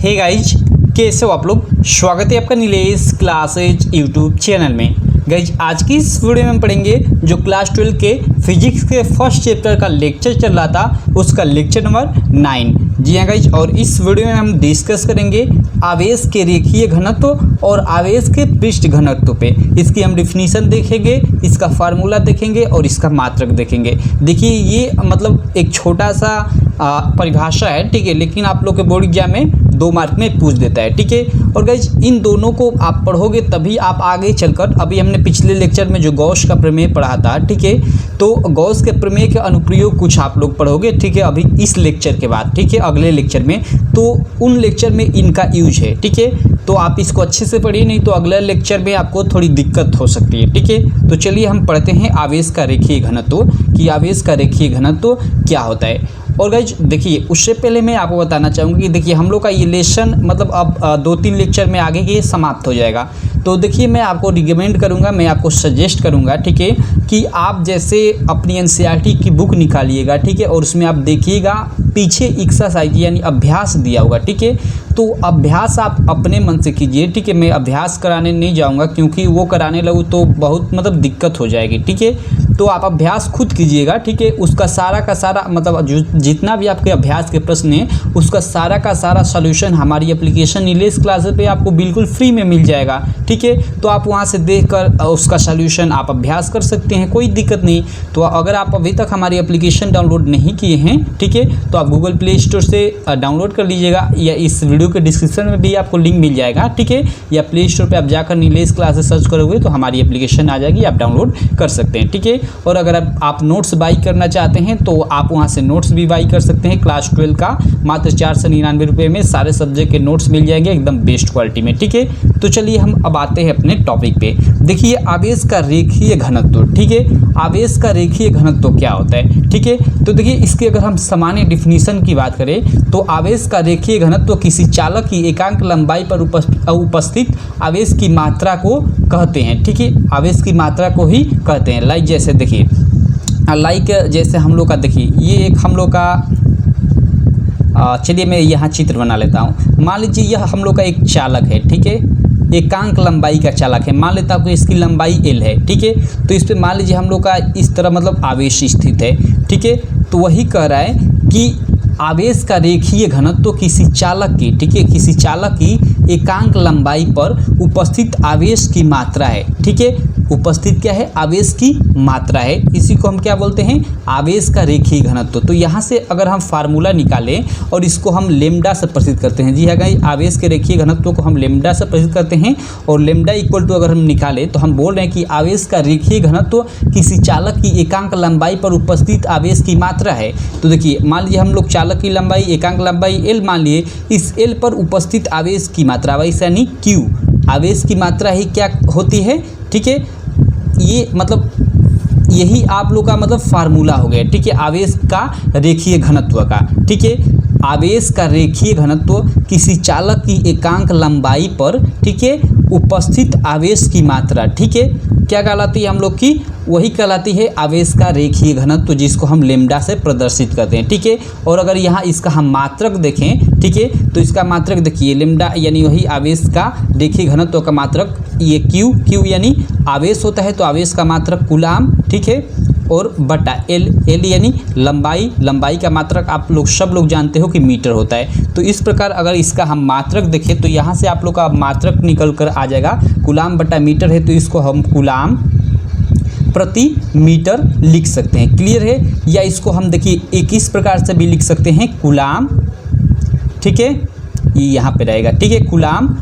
Hey guys, कैसे हो आप लोग। स्वागत है आपका नीलेश क्लासेज यूट्यूब चैनल में। गाइज, आज की इस वीडियो में हम पढ़ेंगे जो क्लास 12 के फिजिक्स के फर्स्ट चैप्टर का लेक्चर चल रहा था, उसका लेक्चर नंबर 9। जी हाँ गाइज, और इस वीडियो में हम डिस्कस करेंगे आवेश के रेखीय घनत्व और आवेश के पृष्ठ घनत्व पे। इसकी हम डिफिनीशन देखेंगे, इसका फार्मूला देखेंगे और इसका मात्रक देखेंगे। देखिए, ये मतलब एक छोटा सा परिभाषा है, ठीक है, लेकिन आप लोग के बोर्ड एग्जाम में 2 मार्क में पूछ देता है, ठीक है। और गाइज, इन दोनों को आप पढ़ोगे तभी आप आगे चलकर, अभी हमने पिछले लेक्चर में जो गॉस का प्रमेय पढ़ा था, ठीक है, तो गॉस के प्रमेय के अनुप्रयोग कुछ आप लोग पढ़ोगे, ठीक है, अभी इस लेक्चर के बाद, ठीक है, अगले लेक्चर में। तो उन लेक्चर में इनका यूज है, ठीक है, तो आप इसको अच्छे से पढ़िए, नहीं तो अगले लेक्चर में आपको थोड़ी दिक्कत हो सकती है, ठीक है। तो चलिए हम पढ़ते हैं आवेश का रेखीय घनत्व, कि आवेश का रेखीय घनत्व क्या होता है। और गाइज देखिए, उससे पहले मैं आपको बताना चाहूँगा कि देखिए हम लोग का ये लेसन मतलब अब 2-3 लेक्चर में आगे ये समाप्त हो जाएगा। तो देखिए, मैं आपको रिकमेंड करूँगा, मैं आपको सजेस्ट करूँगा, ठीक है, कि आप जैसे अपनी एनसीईआरटी की बुक निकालिएगा, ठीक है, और उसमें आप देखिएगा पीछे एक्सरसाइज यानी अभ्यास दिया होगा, ठीक है। तो अभ्यास आप अपने मन से कीजिए, ठीक है। मैं अभ्यास कराने नहीं जाऊंगा, क्योंकि वो कराने लगूँ तो बहुत मतलब दिक्कत हो जाएगी, ठीक है। तो आप अभ्यास खुद कीजिएगा, ठीक है। उसका सारा का सारा मतलब जितना भी आपके अभ्यास के प्रश्न हैं, उसका सारा का सारा सॉल्यूशन हमारी एप्लीकेशन नीलेश क्लासेस पे आपको बिल्कुल फ्री में मिल जाएगा, ठीक है। तो आप वहाँ से देखकर उसका सॉल्यूशन आप अभ्यास कर सकते हैं, कोई दिक्कत नहीं। तो अगर आप अभी तक हमारी एप्लीकेशन डाउनलोड नहीं किए हैं, ठीक है, तो आप गूगल प्ले स्टोर से डाउनलोड कर लीजिएगा, या इस वीडियो के डिस्क्रिप्शन में भी आपको लिंक मिल जाएगा, ठीक है। या प्ले स्टोर पे आप जाकर नीलेश क्लासेस सर्च करोगे तो हमारी एप्लीकेशन आ जाएगी, आप डाउनलोड कर सकते हैं, ठीक है। और अगर आप नोट्स बाई करना चाहते हैं तो आप वहाँ से नोट्स भी बाई कर सकते हैं। क्लास 12 का मात्र 499 रुपये में सारे सब्जेक्ट के नोट्स मिल जाएंगे एकदम बेस्ट क्वालिटी में, ठीक है। तो चलिए हम अब आते हैं अपने टॉपिक पे। देखिए, आवेश का रेखीय घनत्व, ठीक है, आवेश का रेखीय घनत्व क्या होता है, ठीक है। तो देखिए, इसकी अगर हम सामान्य डिफिनीशन की बात करें तो आवेश का रेखीय घनत्व किसी चालक की एकांक लंबाई पर उपस्थित आवेश की मात्रा को कहते हैं, ठीक है, आवेश की मात्रा को ही कहते हैं। लाइक जैसे देखिए, लाइक जैसे हम लोग का देखिए, ये एक हम लोग का चलिए मैं यहाँ चित्र बना लेता हूँ। मान लीजिए यह हम लोग का एक चालक है, ठीक है, एकांक लंबाई का चालक है। मान लेता हूँ कि इसकी लंबाई L है, ठीक है। तो इस पे मान लीजिए हम लोग का इस तरह मतलब आवेश स्थित है, ठीक है। तो वही कह रहा है कि आवेश का रेखीय घनत्व किसी चालक की, ठीक है, किसी चालक की एकांक लंबाई पर उपस्थित आवेश की मात्रा है, ठीक है। उपस्थित क्या है? आवेश की मात्रा है। इसी को हम क्या बोलते हैं? आवेश का रेखीय घनत्व। तो यहाँ से अगर हम फार्मूला निकालें और इसको हम लेमडा से प्रसिद्ध करते हैं, जी हाँ गाइस, आवेश के रेखीय घनत्व को हम लेमडा से प्रसिद्ध करते हैं। और लेमडा इक्वल टू अगर हम निकालें तो हम बोल रहे हैं कि आवेश का रेखीय घनत्व किसी चालक की एकांक लंबाई पर उपस्थित आवेश की मात्रा है। तो देखिए, मान लीजिए हम लोग चालक की लंबाई, एकांक लंबाई L मान लिए, इस L पर उपस्थित आवेश की मात्रा वैसे यानी Q, आवेश की मात्रा ही क्या होती है, ठीक है। ये मतलब यही आप लोग का मतलब फार्मूला हो गया, ठीक है, आवेश का रेखीय घनत्व का, ठीक है। आवेश का रेखीय घनत्व किसी चालक की एकांक लंबाई पर, ठीक है, उपस्थित आवेश की मात्रा, ठीक है, क्या कहलाती है हम लोग की? वही कहलाती है आवेश का रेखीय घनत्व, जिसको हम लेमडा से प्रदर्शित करते हैं, ठीक है। और अगर यहाँ इसका हम मात्रक देखें, ठीक है, तो इसका मात्रक देखिए, लेमडा यानी वही आवेश का रेखीय घनत्व का मात्रक, ये Q यानी आवेश होता है, तो आवेश का मात्रक कूलाम, ठीक है, और बटा L यानी लंबाई का मात्रक आप लोग सब लोग जानते हो कि मीटर होता है। तो इस प्रकार अगर इसका हम मात्रक देखें तो यहाँ से आप लोग का मात्रक निकल कर आ जाएगा, कूलाम बटा मीटर है, तो इसको हम कूलाम प्रति मीटर लिख सकते हैं। क्लियर है? या इसको हम देखिए एक इस प्रकार से भी लिख सकते हैं, कूलाम, ठीक है, ये यहाँ पे रहेगा, ठीक है, कूलाम।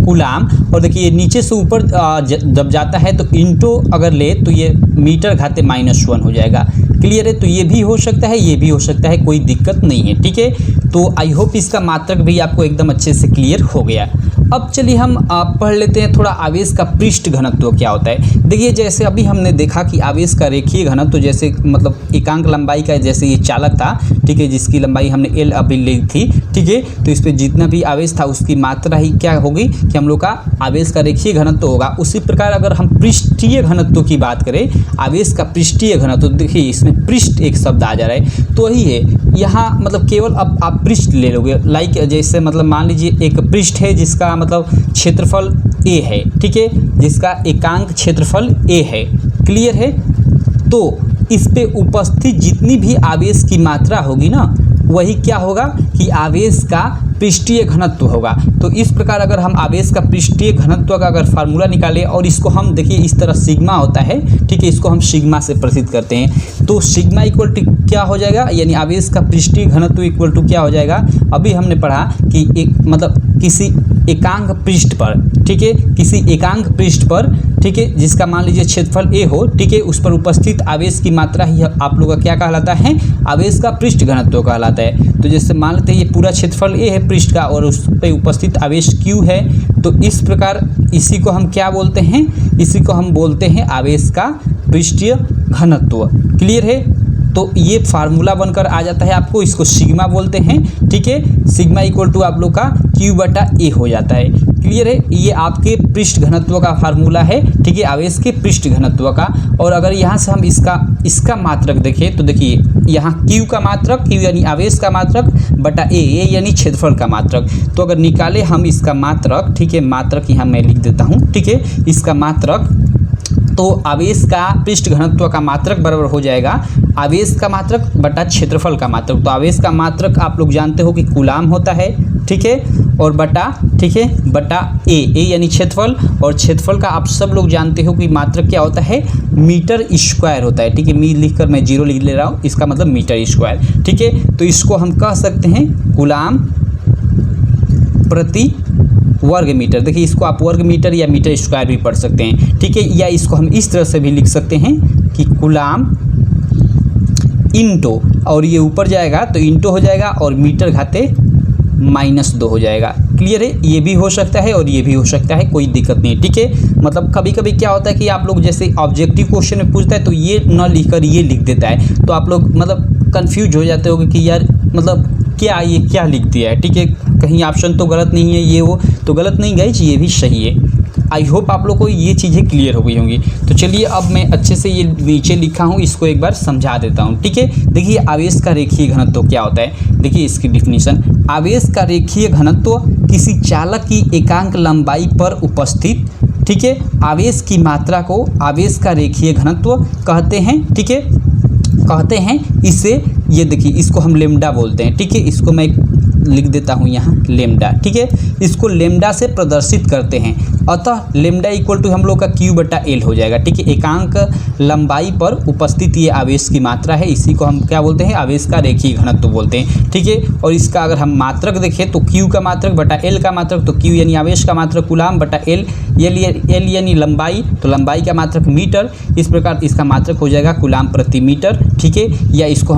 और देखिए नीचे से ऊपर जब जाता है तो इंटू अगर ले तो ये मीटर घाते -1 हो जाएगा। क्लियर है? तो ये भी हो सकता है, ये भी हो सकता है, कोई दिक्कत नहीं है, ठीक है। तो आई होप इसका मात्रक भी आपको एकदम अच्छे से क्लियर हो गया। अब चलिए हम पढ़ लेते हैं थोड़ा आवेश का पृष्ठ घनत्व क्या होता है। देखिए जैसे अभी हमने देखा कि आवेश का रेखीय घनत्व जैसे मतलब एकांक लंबाई का जैसे ये चालक था, ठीक है, जिसकी लंबाई हमने L अभी ली थी, ठीक है, तो इस पर जितना भी आवेश था उसकी मात्रा ही क्या होगी कि हम लोग का आवेश का रेखीय घनत्व होगा। उसी प्रकार अगर हम पृष्ठीय घनत्व की बात करें, आवेश का पृष्ठीय घनत्व, देखिए इसमें पृष्ठ एक शब्द आ जा रहा है, तो वही है यहाँ मतलब केवल अब आप पृष्ठ ले लोगे। लाइक जैसे मतलब मान लीजिए एक पृष्ठ है जिसका मतलब क्षेत्रफल A है, ठीक है, जिसका एकांक क्षेत्रफल A है, क्लियर है। तो इस पे उपस्थित जितनी भी आवेश की मात्रा होगी ना, वही क्या होगा कि आवेश का पृष्ठीय घनत्व होगा। तो इस प्रकार अगर हम आवेश का पृष्ठीय घनत्व का अगर फार्मूला निकालें और इसको हम देखिए इस तरह सिग्मा होता है, ठीक है, इसको हम सिग्मा से प्रसिद्ध करते हैं। तो सिग्मा इक्वल टू क्या हो जाएगा, यानी आवेश का पृष्ठीय घनत्व इक्वल टू क्या हो जाएगा, अभी हमने पढ़ा कि एक मतलब किसी एकांक पृष्ठ पर, ठीक है, किसी एकांक पृष्ठ पर, ठीक है, जिसका मान लीजिए क्षेत्रफल A हो, ठीक है, उस पर उपस्थित आवेश की मात्रा ही आप लोगों का क्या कहलाता है, आवेश का पृष्ठ घनत्व कहलाता है। तो जैसे मान लेते हैं ये पूरा क्षेत्रफल A है पृष्ठ का और उस पर उपस्थित आवेश Q है, तो इस प्रकार इसी को हम क्या बोलते हैं, इसी को हम बोलते हैं आवेश का पृष्ठीय घनत्व, क्लियर है। तो ये फार्मूला बनकर आ जाता है आपको, इसको सिग्मा बोलते हैं, ठीक है, सिग्मा इक्वल टू आप लोग का Q/A हो जाता है, क्लियर है। ये आपके पृष्ठ घनत्व का फार्मूला है, ठीक है, आवेश के पृष्ठ घनत्व का। और अगर यहाँ से हम इसका मात्रक देखें तो देखिए यहाँ Q का मात्रक, Q यानी आवेश का मात्रक बटा A यानी क्षेत्रफल का मात्रक। तो अगर निकाले हम इसका मात्रक, ठीक है, मात्रक यहाँ मैं लिख देता हूँ, ठीक है, इसका मात्रक, तो आवेश का पृष्ठ घनत्व का मात्रक बराबर हो जाएगा आवेश का मात्रक बटा क्षेत्रफल का मात्रक। तो आवेश का मात्रक आप लोग जानते हो कि कूलाम होता है, ठीक है, और बटा, ठीक है, बटा A यानी क्षेत्रफल, और क्षेत्रफल का आप सब लोग जानते हो कि मात्रक क्या होता है, मीटर स्क्वायर होता है, ठीक है, मी लिखकर मैं 0 लिख ले रहा हूँ, इसका मतलब मीटर स्क्वायर, ठीक है। तो इसको हम कह सकते हैं कूलाम प्रति वर्ग मीटर। देखिए इसको आप वर्ग मीटर या मीटर स्क्वायर भी पढ़ सकते हैं, ठीक है, या इसको हम इस तरह से भी लिख सकते हैं कि कूलाम इंटो, और ये ऊपर जाएगा तो इंटो हो जाएगा और मीटर घाते -2 हो जाएगा, क्लियर है। ये भी हो सकता है और ये भी हो सकता है, कोई दिक्कत नहीं है, ठीक है। मतलब कभी कभी क्या होता है कि आप लोग जैसे ऑब्जेक्टिव क्वेश्चन में पूछता है तो ये न लिखकर ये लिख देता है, तो आप लोग मतलब कंफ्यूज हो जाते होगे कि यार मतलब क्या ये क्या लिख दिया है, ठीक है, कहीं ऑप्शन तो गलत नहीं है, ये वो तो गलत नहीं गाइज, ये भी सही है। आई होप आप लोग को ये चीज़ें क्लियर हो गई होंगी। तो चलिए अब मैं अच्छे से ये नीचे लिखा हूँ इसको एक बार समझा देता हूँ, ठीक है। देखिए आवेश का रेखीय घनत्व क्या होता है, देखिए इसकी डिफिनीशन, आवेश का रेखीय घनत्व किसी चालक की एकांक लंबाई पर उपस्थित, ठीक है, आवेश की मात्रा को आवेश का रेखीय घनत्व कहते हैं, ठीक है, कहते हैं। इसे ये देखिए इसको हम लेमडा बोलते हैं, ठीक है, इसको मैं लिख देता हूँ यहाँ लेमडा, ठीक है, इसको लेमडा से प्रदर्शित करते हैं। अतः लेमडा इक्वल टू हम लोग का Q/L हो जाएगा, ठीक है, एकांक लंबाई पर उपस्थित ये आवेश की मात्रा है, इसी को हम क्या बोलते हैं, आवेश का रेखीय घनत्व बोलते हैं, ठीक है। और इसका अगर हम मात्रक देखें तो Q का मात्रक बटा L का मात्रक, तो Q यानी आवेश का मात्रक कूलाम बटा L यानी लंबाई, तो लंबाई का मात्रक मीटर, इस प्रकार इसका मात्रक हो जाएगा कूलाम प्रति मीटर, ठीक है, या इसको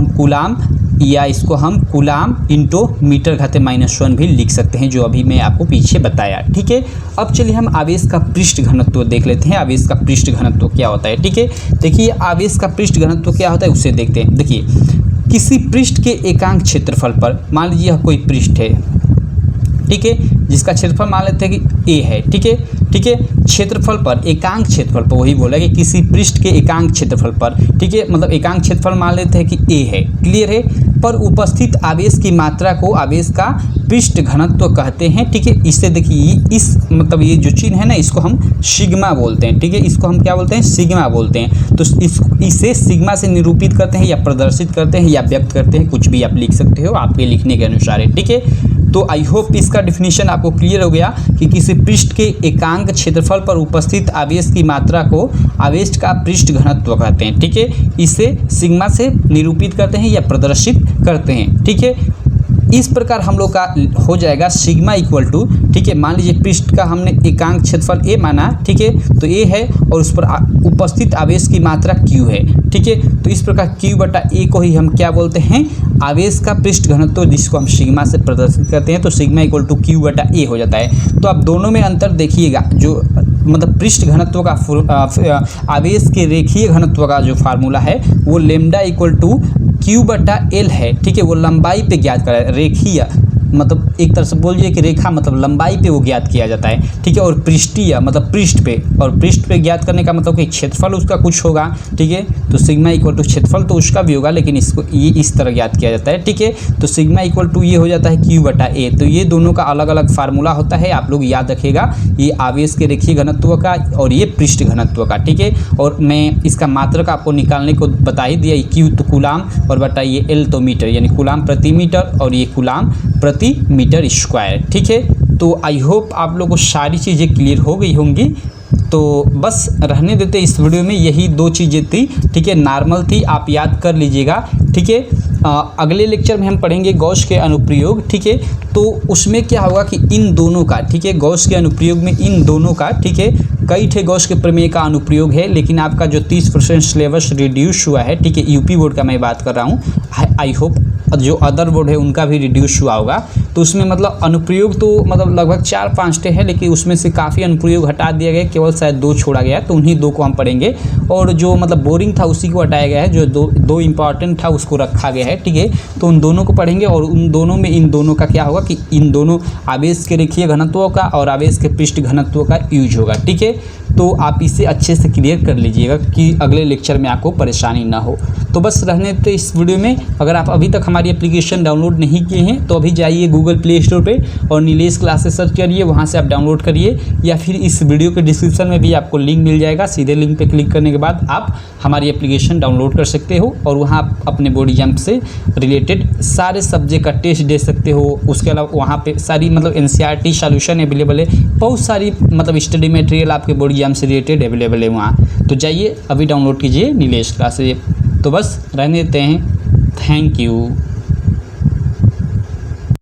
हम कूलाम इंटू मीटर घाते -1 भी लिख सकते हैं, जो अभी मैं आपको पीछे बताया, ठीक है। अब चलिए हम आवेश का पृष्ठ घनत्व देख लेते हैं, आवेश का पृष्ठ घनत्व क्या होता है, ठीक है। देखिए आवेश का पृष्ठ घनत्व क्या होता है उसे देखते हैं। देखिए किसी पृष्ठ के एकांक क्षेत्रफल पर, मान लीजिए यह कोई पृष्ठ है, ठीक है, जिसका क्षेत्रफल मान लेते हैं कि A है, ठीक है, ठीक है, क्षेत्रफल पर, एकांक क्षेत्रफल पर, वही बोला कि किसी पृष्ठ के एकांक क्षेत्रफल पर, ठीक है, मतलब एकांक क्षेत्रफल मान लेते हैं कि A है, क्लियर है, पर उपस्थित आवेश की मात्रा को आवेश का पृष्ठ घनत्व कहते हैं, ठीक है। इससे देखिए इस मतलब ये जो चिन्ह है ना, इसको हम सिग्मा बोलते हैं, ठीक है, इसको हम क्या बोलते हैं, सिग्मा बोलते हैं। तो इसे सिग्मा से निरूपित करते हैं या प्रदर्शित करते हैं या व्यक्त करते हैं, कुछ भी आप लिख सकते हो, आपके लिखने के अनुसार है, ठीक है। तो आई होप इसका डिफिनीशन आपको क्लियर हो गया कि किसी पृष्ठ के एकांक क्षेत्रफल पर उपस्थित आवेश की मात्रा को आवेश का पृष्ठ घनत्व कहते हैं, ठीक है। इसे सिग्मा से निरूपित करते हैं या प्रदर्शित करते हैं, ठीक है। इस प्रकार हम लोग का हो जाएगा सिग्मा इक्वल टू, ठीक है। मान लीजिए पृष्ठ का हमने एकांक क्षेत्रफल ए माना, ठीक है, तो ए है और उस पर उपस्थित आवेश की मात्रा q है, ठीक है। तो इस प्रकार q/a को ही हम क्या बोलते हैं, आवेश का पृष्ठ घनत्व, जिसको हम सिग्मा से प्रदर्शित करते हैं। तो सिग्मा = q/a हो जाता है। तो आप दोनों में अंतर देखिएगा, जो मतलब पृष्ठ घनत्व का आवेश के रेखीय घनत्व का जो फार्मूला है वो लैम्डा = q/l है, ठीक है। वो लंबाई पे ज्ञात करा है, रेखीय मतलब एक तरह से बोलिए कि रेखा मतलब लंबाई पे वो ज्ञात किया जाता है, ठीक है। और पृष्ठीय मतलब पृष्ठ पे, और पृष्ठ पे ज्ञात करने का मतलब कि क्षेत्रफल उसका कुछ होगा, ठीक है। तो सिग्मा = क्षेत्रफल तो उसका भी होगा, लेकिन इसको ये इस तरह ज्ञात किया जाता है, ठीक है। तो सिग्मा = ये हो जाता है q/a। तो ये दोनों का अलग अलग फार्मूला होता है, आप लोग याद रखिएगा। ये आवेश के रेखीय घनत्व का और ये पृष्ठ घनत्व का, ठीक है। और मैं इसका मात्रक आपको निकालने को बता ही दिया, q तो कूलाम और बटा ये l तो मीटर, यानी कूलाम प्रति मीटर और ये कूलाम प्रति मीटर स्क्वायर, ठीक है। तो आई होप आप लोगों को सारी चीज़ें क्लियर हो गई होंगी। तो बस रहने देते इस वीडियो में, यही 2 चीज़ें थी, ठीक है। नॉर्मल थी, आप याद कर लीजिएगा, ठीक है। अगले लेक्चर में हम पढ़ेंगे गॉस के अनुप्रयोग, ठीक है। तो उसमें क्या होगा कि इन दोनों का, ठीक है, गॉस के अनुप्रयोग में इन दोनों का, ठीक है, कई ठे गॉस के प्रमेय का अनुप्रयोग है, लेकिन आपका जो 30% सिलेबस रिड्यूस हुआ है, ठीक है, यूपी बोर्ड का मैं बात कर रहा हूँ, आई होप जो अदर बोर्ड है उनका भी रिड्यूस हुआ होगा। तो उसमें मतलब अनुप्रयोग तो मतलब लगभग 4-5 है, लेकिन उसमें से काफ़ी अनुप्रयोग हटा दिया गया, केवल शायद 2 छोड़ा गया, तो उन्हीं 2 को हम पढ़ेंगे। और जो मतलब बोरिंग था उसी को हटाया गया है, जो दो इम्पॉर्टेंट था उसको रखा गया है, ठीक है। तो उन दोनों को पढ़ेंगे और उन दोनों में इन दोनों का क्या होगा कि इन दोनों आवेश के रेखीय घनत्व का और आवेश के पृष्ठ घनत्व का यूज होगा, ठीक है। तो आप इसे अच्छे से क्लियर कर लीजिएगा कि अगले लेक्चर में आपको परेशानी ना हो। तो बस रहने तो इस वीडियो में, अगर आप अभी तक हमारी एप्लीकेशन डाउनलोड नहीं किए हैं तो अभी जाइए गूगल प्ले स्टोर पे और नीलेश क्लासेस सर्च करिए, वहाँ से आप डाउनलोड करिए, या फिर इस वीडियो के डिस्क्रिप्शन में भी आपको लिंक मिल जाएगा। सीधे लिंक पे क्लिक करने के बाद आप हमारी एप्लीकेशन डाउनलोड कर सकते हो और वहाँ आप अपने बोर्ड एग्जाम से रिलेटेड सारे सब्जेक्ट का टेस्ट दे सकते हो। उसके अलावा वहाँ पे सारी मतलब NCERT सॉल्यूशन अवेलेबल है, बहुत सारी मतलब स्टडी मटेरियल आपके बोर्ड एग्जाम से रिलेटेड अवेलेबल है वहाँ। तो जाइए अभी डाउनलोड कीजिए नीलेश क्लासेस। तो बस रहने देते हैं, थैंक यू।